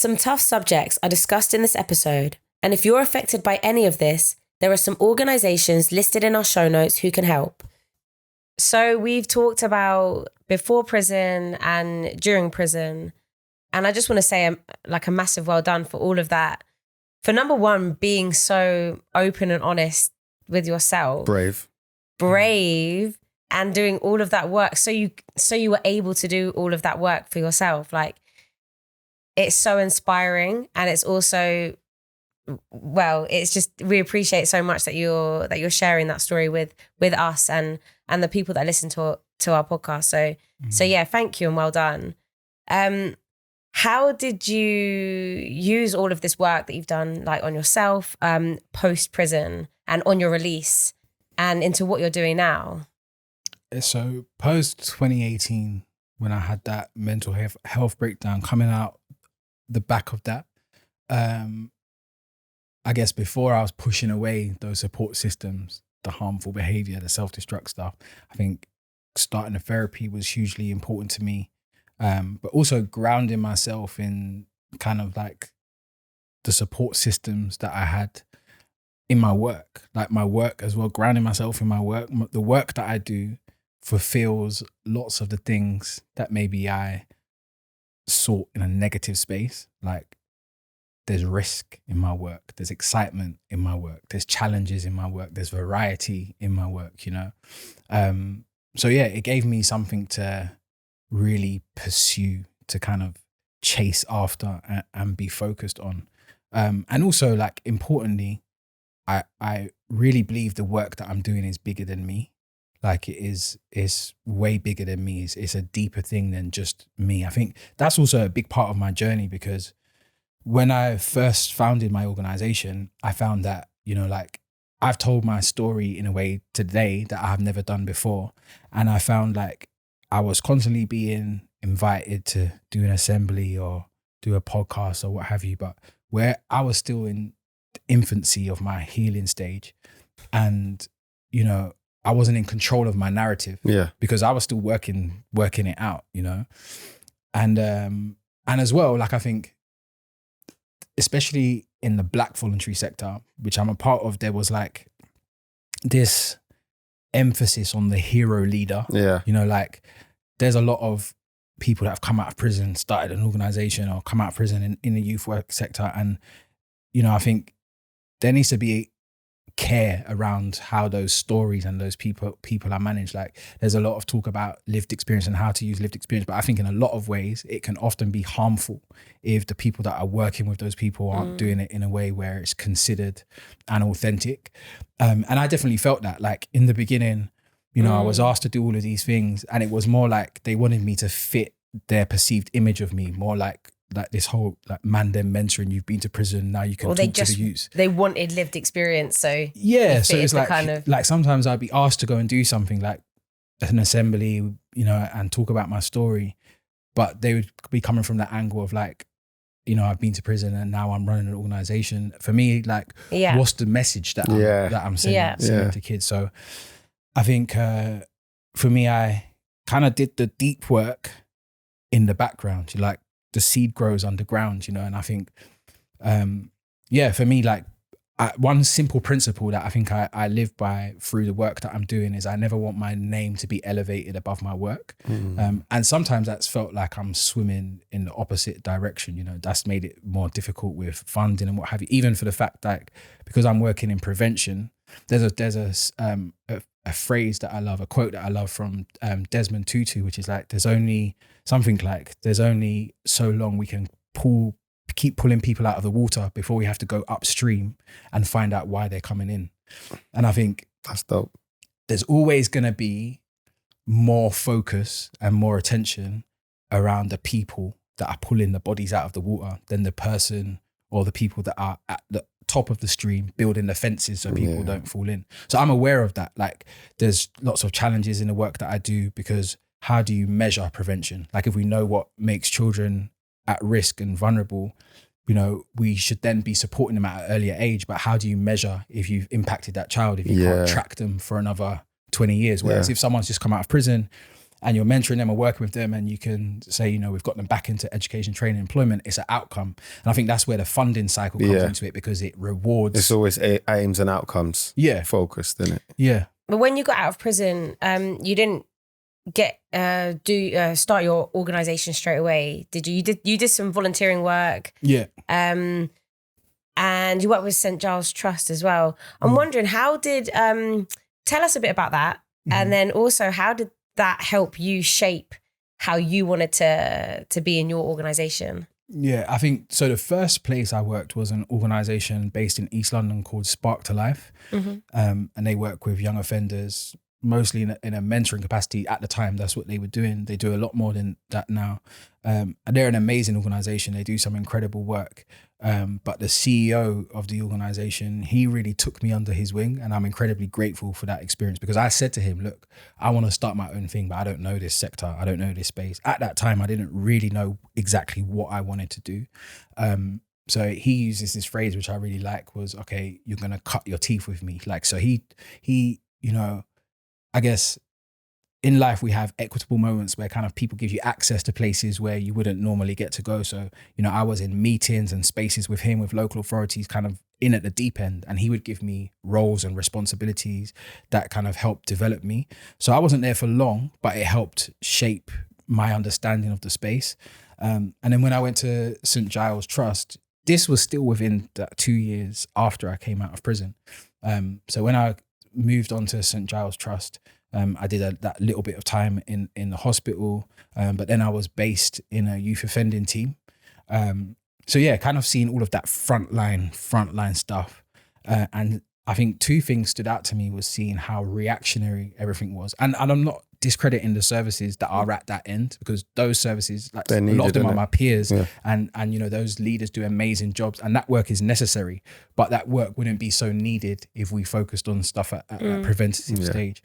Some tough subjects are discussed in this episode, and if you're affected by any of this, there are some organisations listed in our show notes who can help. So we've talked about before prison and during prison, and I just want to say a massive well done for all of that. For number one, being so open and honest with yourself. Brave and doing all of that work. So you were able to do all of that work for yourself. Like, it's so inspiring, and it's also, well, it's just, we appreciate so much that you're sharing that story with us and the people that listen to our podcast. So yeah, thank you and well done. How did you use all of this work that you've done, like on yourself, post prison and on your release, and into what you're doing now? So post 2018, when I had that mental health breakdown, coming out the back of that, I guess before I was pushing away those support systems, the harmful behavior, the self-destruct stuff, I think starting a therapy was hugely important to me. But also grounding myself in kind of like the support systems that I had in my work, like my work as well, grounding myself in my work. The work that I do fulfills lots of the things that maybe I sought in a negative space. Like, there's risk in my work, there's excitement in my work, there's challenges in my work, there's variety in my work, you know? So yeah, it gave me something to really pursue, to kind of chase after and be focused on. And also, like, importantly, I really believe the work that I'm doing is bigger than me. Like, it's way bigger than me. It's a deeper thing than just me. I think that's also a big part of my journey, because when I first founded my organization, I found that, you know, like, I've told my story in a way today that I have never done before. And I found like I was constantly being invited to do an assembly or do a podcast or what have you, but where I was still in the infancy of my healing stage, and, you know, I wasn't in control of my narrative, because I was still working it out, you know? And as well, like, I think, especially in the Black voluntary sector, which I'm a part of, there was like this emphasis on the hero leader. Yeah. You know, like, there's a lot of people that have come out of prison, started an organization, or come out of prison in the youth work sector. And, you know, I think there needs to be care around how those stories and those people are managed. Like, there's a lot of talk about lived experience and how to use lived experience, but I think in a lot of ways it can often be harmful if the people that are working with those people aren't doing it in a way where it's considered and authentic. And I definitely felt that, like, in the beginning, you know, I was asked to do all of these things, and it was more like they wanted me to fit their perceived image of me, more like this whole, like, man them mentoring, you've been to prison, now you can talk to the youth. They wanted lived experience, so yeah, so it's like kind of, like, sometimes I'd be asked to go and do something like an assembly, you know, and talk about my story, but they would be coming from that angle of like, you know, I've been to prison and now I'm running an organization. For me, like, what's the message that I'm sending to kids? So I think for me, I kind of did the deep work in the background. Like, the seed grows underground, you know? And I think, for me, like, one simple principle that I think I live by through the work that I'm doing is I never want my name to be elevated above my work. And sometimes that's felt like I'm swimming in the opposite direction, you know? That's made it more difficult with funding and what have you, even for the fact that, because I'm working in prevention, there's a phrase that I love, a quote that I love from Desmond Tutu, which is like, there's only so long we can keep pulling people out of the water before we have to go upstream and find out why they're coming in. And I think that's dope. There's always going to be more focus and more attention around the people that are pulling the bodies out of the water than the person or the people that are at the top of the stream building the fences so people don't fall in. So I'm aware of that. Like, there's lots of challenges in the work that I do, because how do you measure prevention? Like, if we know what makes children at risk and vulnerable, you know, we should then be supporting them at an earlier age. But how do you measure if you've impacted that child, if you can't track them for another 20 years? Whereas if someone's just come out of prison and you're mentoring them or working with them, and you can say, you know, we've got them back into education, training, employment, it's an outcome. And I think that's where the funding cycle comes into it, because it rewards. It's always aims and outcomes focused, isn't it? Yeah. But when you got out of prison, you didn't get start your organization straight away, did you? You did some volunteering work. Yeah. And you worked with St. Giles Trust as well. I'm wondering, how did tell us a bit about that, and then also how did that help you shape how you wanted to be in your organization? Yeah, I think so. The first place I worked was an organization based in East London called Spark to Life, and they work with young offenders, mostly in a mentoring capacity. At the time, that's what they were doing. They do a lot more than that now. And they're an amazing organization. They do some incredible work. But the CEO of the organization, he really took me under his wing, and I'm incredibly grateful for that experience, because I said to him, look, I want to start my own thing, but I don't know this sector. I don't know this space. At that time, I didn't really know exactly what I wanted to do. So he uses this phrase, which I really like, was, okay, you're going to cut your teeth with me. Like, so he, you know, I guess in life we have equitable moments where kind of people give you access to places where you wouldn't normally get to go. So, you know, I was in meetings and spaces with him, with local authorities, kind of in at the deep end, and he would give me roles and responsibilities that kind of helped develop me. So I wasn't there for long, but it helped shape my understanding of the space. And then when I went to St. Giles Trust, this was still within that 2 years after I came out of prison. So when I moved on to St. Giles Trust, I did that little bit of time in the hospital, but then I was based in a youth offending team. So yeah, kind of seeing all of that frontline stuff. And I think two things stood out to me was seeing how reactionary everything was. And I'm not discrediting the services that are at that end, because those services, like a lot of them are my peers, and you know, those leaders do amazing jobs, and that work is necessary, but that work wouldn't be so needed if we focused on stuff at that preventative stage.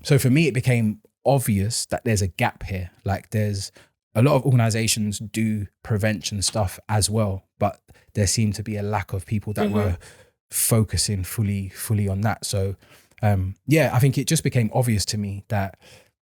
So for me, it became obvious that there's a gap here. Like, there's a lot of organizations do prevention stuff as well, but there seemed to be a lack of people that were focusing fully on that. So I think it just became obvious to me that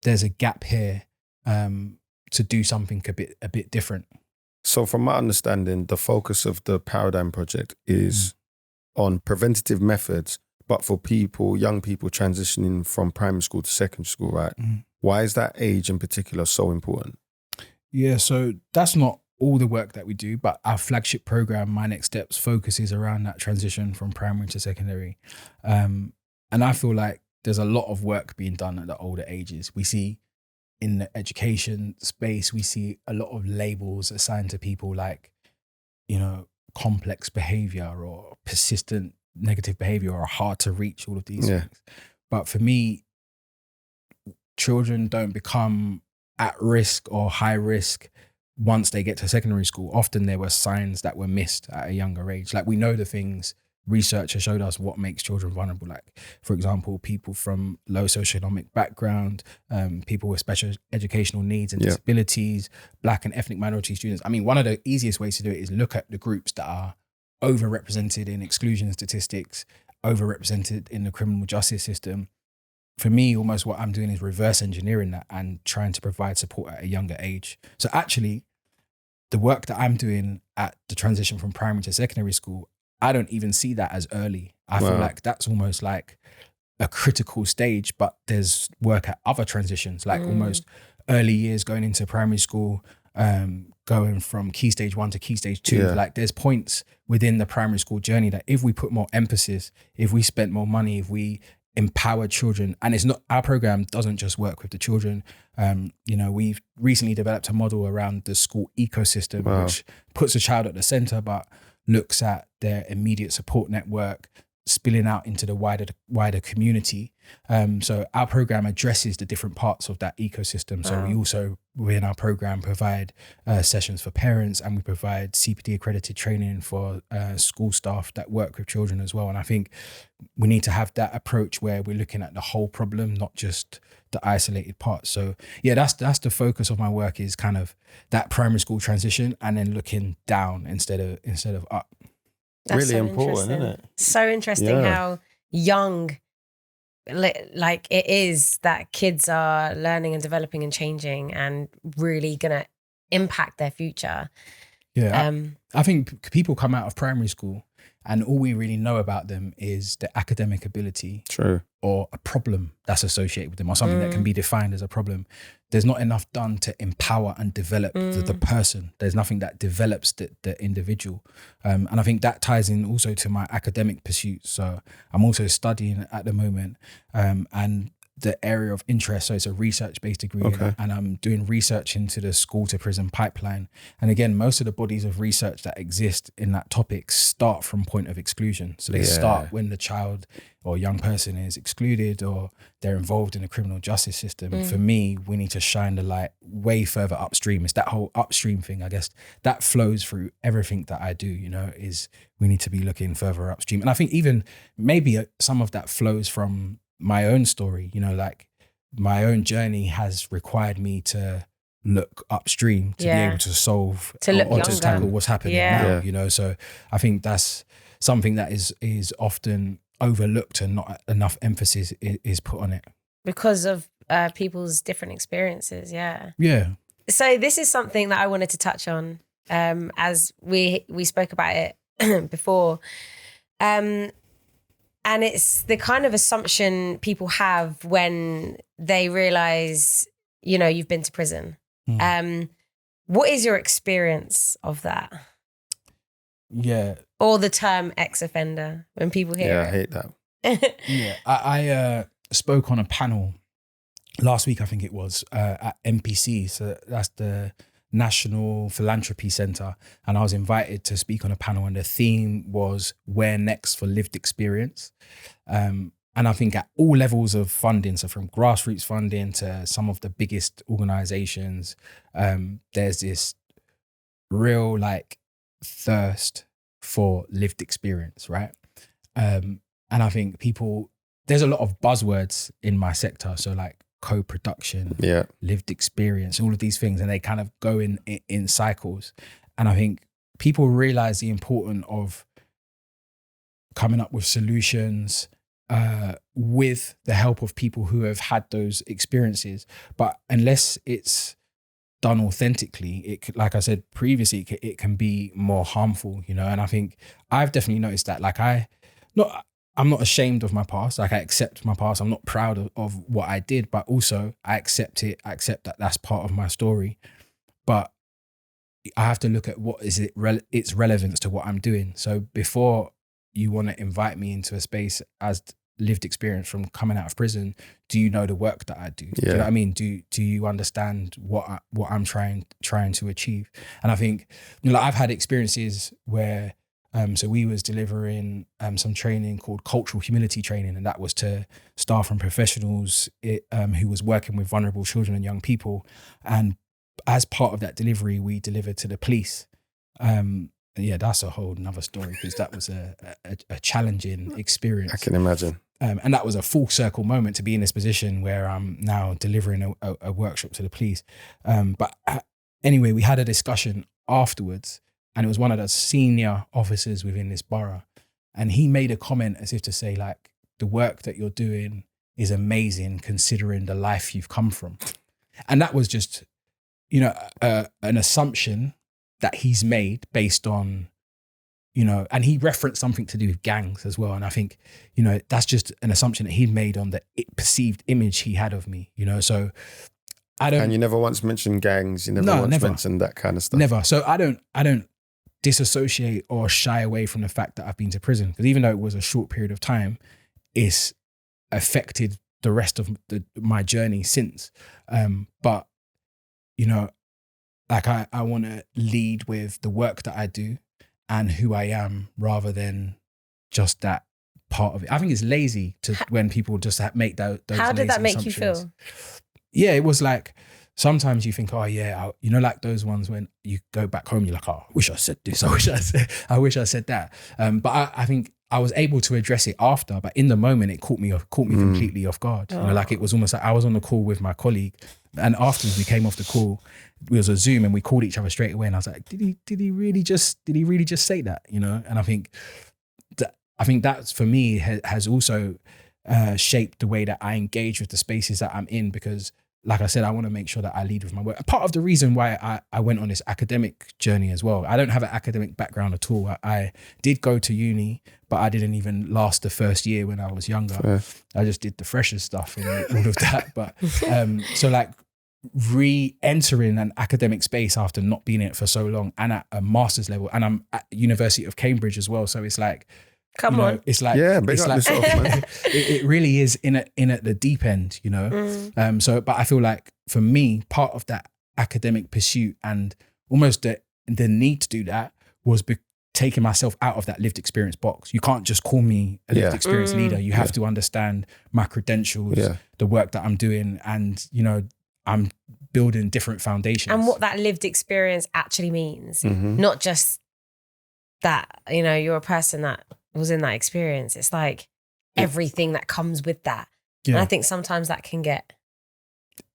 there's a gap here to do something a bit different. So from my understanding, the focus of the Paradigm Project is on preventative methods, but for young people transitioning from primary school to secondary school, right? Why is that age in particular so important? Yeah, so that's not all the work that we do, but our flagship program, My Next Steps, focuses around that transition from primary to secondary. And I feel like there's a lot of work being done at the older ages. We see in the education space, we see a lot of labels assigned to people like, you know, complex behavior or persistent negative behavior or hard to reach, all of these things. But for me, children don't become at risk or high risk once they get to secondary school. Often there were signs that were missed at a younger age. Like, we know the things, research has showed us what makes children vulnerable. Like, for example, people from low socioeconomic background, people with special educational needs and disabilities, Black and ethnic minority students. I mean, one of the easiest ways to do it is look at the groups that are overrepresented in exclusion statistics, overrepresented in the criminal justice system. For me, almost what I'm doing is reverse engineering that and trying to provide support at a younger age. So actually, the work that I'm doing at the transition from primary to secondary school, I don't even see that as early. I feel like that's almost like a critical stage, but there's work at other transitions, like almost early years going into primary school, going from key stage 1 to key stage 2. Like, there's points within the primary school journey that if we put more emphasis, if we spent more money, if we empower children, and it's not, our program doesn't just work with the children. You know, we've recently developed a model around the school ecosystem, which puts the child at the center, but looks at their immediate support network spilling out into the wider community. So our program addresses the different parts of that ecosystem. So we also, within our program, provide sessions for parents, and we provide CPD accredited training for school staff that work with children as well. And I think we need to have that approach where we're looking at the whole problem, not just the isolated parts. So yeah, that's the focus of my work, is kind of that primary school transition, and then looking down instead of up. That's really so important, isn't it? So interesting how young like it is that kids are learning and developing and changing and really gonna impact their future. Yeah, I think people come out of primary school and all we really know about them is the academic ability. True. Or a problem that's associated with them, or something that can be defined as a problem. There's not enough done to empower and develop the person. There's nothing that develops the individual. And I think that ties in also to my academic pursuits. So I'm also studying at the moment, and the area of interest. So it's a research-based degree, and I'm doing research into the school to prison pipeline. And again, most of the bodies of research that exist in that topic start from point of exclusion. So they start when the child or young person is excluded or they're involved in the criminal justice system. For me, we need to shine the light way further upstream. It's that whole upstream thing, I guess, that flows through everything that I do, you know, is we need to be looking further upstream. And I think even maybe some of that flows from my own story, you know, like my own journey has required me to look upstream to be able to solve or to tackle what's happening now, you know. So I think that's something that is often overlooked and not enough emphasis is put on it. Because of people's different experiences, Yeah. So this is something that I wanted to touch on as we spoke about it before. And it's the kind of assumption people have when they realize, you know, you've been to prison. What is your experience of that? Yeah. Or the term ex-offender when people hear it? I hate that. I spoke on a panel last week, I think it was, at NPC. So that's the National Philanthropy Centre, and I was invited to speak on a panel, and the theme was where next for lived experience. And I think at all levels of funding, so from grassroots funding to some of the biggest organizations, there's this real like thirst for lived experience, right? And I think there's a lot of buzzwords in my sector, so like co-production, lived experience, all of these things, and they kind of go in cycles. And I think people realize the importance of coming up with solutions with the help of people who have had those experiences. But unless it's done authentically, like I said previously, it can be more harmful, you know. And I think I've definitely noticed that. Like I'm not ashamed of my past. Like I accept my past. I'm not proud of what I did, but also I accept it. I accept that that's part of my story. But I have to look at what is its relevance to what I'm doing. So before you want to invite me into a space as lived experience from coming out of prison, do you know the work that I do? Do you know what I mean? Do you understand what I'm trying to achieve? And I think, you know, like I've had experiences where so we was delivering some training called cultural humility training, and that was to staff and professionals who was working with vulnerable children and young people. And as part of that delivery, we delivered to the police. That's a whole nother story, because that was a challenging experience. I can imagine. And that was a full circle moment to be in this position where I'm now delivering a workshop to the police. But anyway, we had a discussion afterwards, and it was one of the senior officers within this borough. And he made a comment as if to say, like, the work that you're doing is amazing considering the life you've come from. And that was just, you know, an assumption that he's made based on, you know, and he referenced something to do with gangs as well. And I think, you know, that's just an assumption that he'd made on the perceived image he had of me, you know. So I don't. And you never once mentioned gangs. You never mentioned that kind of stuff. Never. So I don't disassociate or shy away from the fact that I've been to prison, because even though it was a short period of time, it's affected the rest of my journey since. But, you know, like I want to lead with the work that I do and who I am, rather than just that part of it. I think it's lazy when people just make those. How did that make you feel? Yeah, it was like, sometimes you think, oh yeah, you know, like those ones when you go back home, you're like, oh, I wish I said this. I wish I said that. But I think I was able to address it after, but in the moment it caught me completely off guard. You know, like it was almost like I was on the call with my colleague, and afterwards we came off the call. It was a Zoom, and we called each other straight away. And I was like, did he really just say that? You know? And I think that's for me has also shaped the way that I engage with the spaces that I'm in, because like I said, I want to make sure that I lead with my work. Part of the reason why I went on this academic journey as well, I don't have an academic background at all. I did go to uni, but I didn't even last the first year when I was younger. Fair. I just did the freshers stuff and all of that. But so like re-entering an academic space after not being in it for so long and at a master's level, and I'm at University of Cambridge as well. So it's like, Come on. it's like, Yeah, big it's up like yourself, man. it really is in at the deep end, you know. So, but I feel like for me, part of that academic pursuit and almost the need to do that was taking myself out of that lived experience box. You can't just call me a lived experience leader. You have to understand my credentials, the work that I'm doing, and you know, I'm building different foundations. And what that lived experience actually means, not just that, you know, you're a person that was in that experience. It's like everything that comes with that. And I think sometimes that can get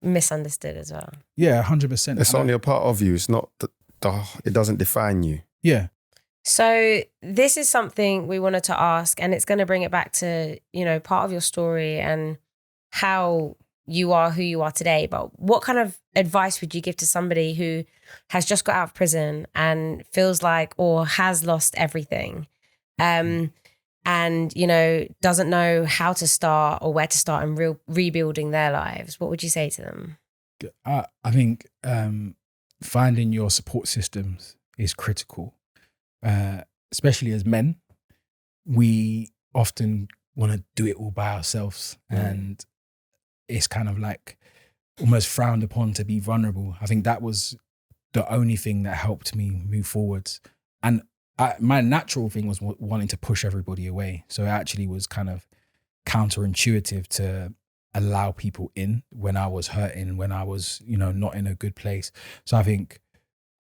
misunderstood as well. Yeah, 100%. It's only a part of you. It's not, it doesn't define you. Yeah. So this is something we wanted to ask, and it's going to bring it back to, you know, part of your story and how you are who you are today. But what kind of advice would you give to somebody who has just got out of prison and feels like, or has lost everything, and, you know, doesn't know how to start or where to start in rebuilding their lives? What would you say to them? I think finding your support systems is critical, especially as men. We often want to do it all by ourselves, and it's kind of like almost frowned upon to be vulnerable. I think that was the only thing that helped me move forwards. And my natural thing was wanting to push everybody away. So it actually was kind of counterintuitive to allow people in when I was hurting, when I was, you know, not in a good place. So I think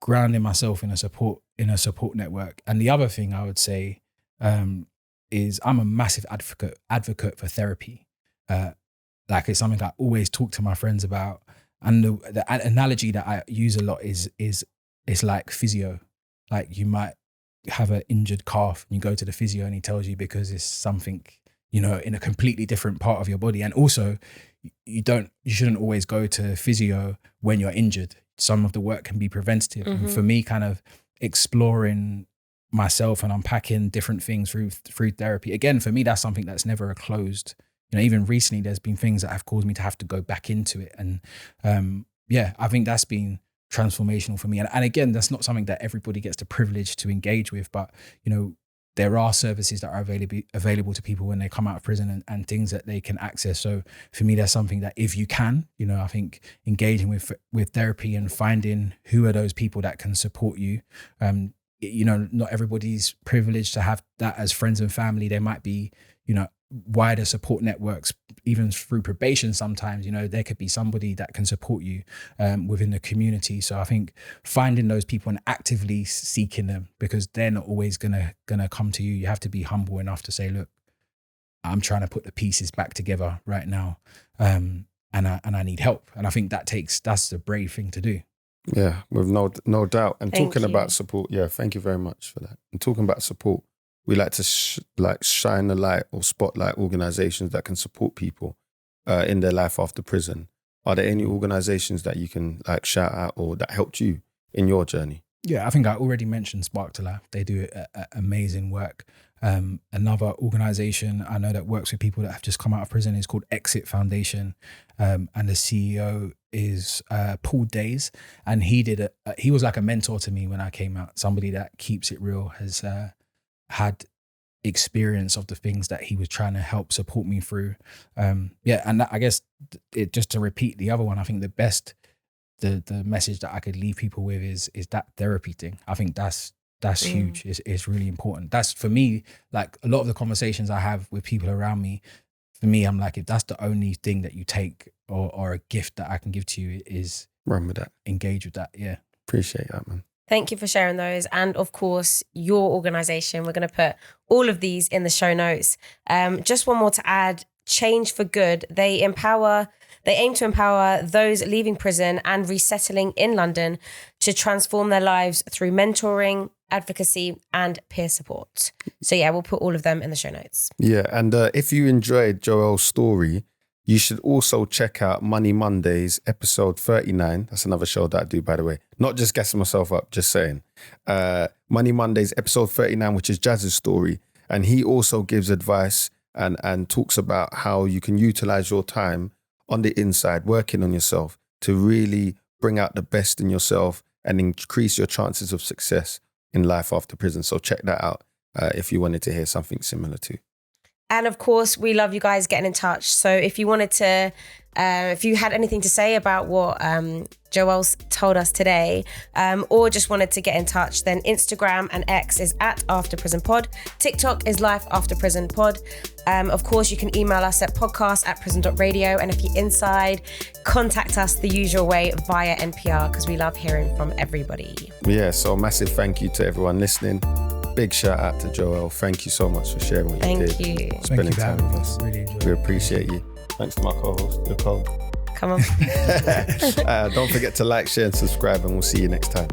grounding myself in a support network. And the other thing I would say is I'm a massive advocate for therapy. Like it's something that I always talk to my friends about. And the analogy that I use a lot is it's like physio. Like you might have an injured calf and you go to the physio and he tells you because it's something, you know, in a completely different part of your body. And also you shouldn't always go to physio when you're injured. Some of the work can be preventative. And for me, kind of exploring myself and unpacking different things through therapy, again, for me, that's something that's never a closed. You know, even recently, there's been things that have caused me to have to go back into it. And I think that's been transformational for me. And again, that's not something that everybody gets the privilege to engage with, but, you know, there are services that are available to people when they come out of prison and things that they can access. So for me, that's something that if you can, you know, I think engaging with therapy and finding who are those people that can support you. You know, not everybody's privileged to have that as friends and family. There might be, you know, wider support networks, even through probation sometimes, you know, there could be somebody that can support you within the community. So I think finding those people and actively seeking them, because they're not always gonna come to you. You have to be humble enough to say, look, I'm trying to put the pieces back together right now, and I need help. And I think that's the brave thing to do. Yeah, with no doubt. And Thank talking you. about support, thank you very much for that. And talking about support, we like to shine a light or spotlight organizations that can support people in their life after prison. Are there any organizations that you can like shout out or that helped you in your journey? Yeah, I think I already mentioned Spark to Life. They do amazing work. Another organization I know that works with people that have just come out of prison is called Exit Foundation. And the CEO is Paul Days. And he was like a mentor to me when I came out. Somebody that keeps it real, has had experience of the things that he was trying to help support me through. And that, I guess just to repeat the other one, I think the message that I could leave people with is that therapy thing. I think that's huge. It's really important. That's for me, like a lot of the conversations I have with people around me, for me, I'm like, if that's the only thing that you take or a gift that I can give to you is run with that, engage with that. Yeah. Appreciate that, man. Thank you for sharing those. And of course, your organization, we're going to put all of these in the show notes. Just one more to add, Change for Good. They aim to empower those leaving prison and resettling in London to transform their lives through mentoring, advocacy, and peer support. So yeah, we'll put all of them in the show notes. Yeah, and if you enjoyed Joel's story, you should also check out Money Mondays, episode 39. That's another show that I do, by the way. Not just gassing myself up, just saying. Money Mondays, episode 39, which is Jazz's story. And he also gives advice and talks about how you can utilize your time on the inside, working on yourself to really bring out the best in yourself and increase your chances of success in life after prison. So check that out if you wanted to hear something similar too. And of course, we love you guys getting in touch. So if you wanted to, if you had anything to say about what Joel's told us today, or just wanted to get in touch, then Instagram and X is @AfterPrisonPod. TikTok is Life After Prison Pod. Of course, you can email us at podcast@prison.radio. And if you're inside, contact us the usual way via NPR, because we love hearing from everybody. Yeah, so massive thank you to everyone listening. Big shout out to Joel. Thank you so much for sharing what you did. Thank you. Spending time with us. Really enjoyed We it. appreciate you. Thanks to my co-host, Nicole. Come on. Don't forget to like, share, and subscribe, and we'll see you next time.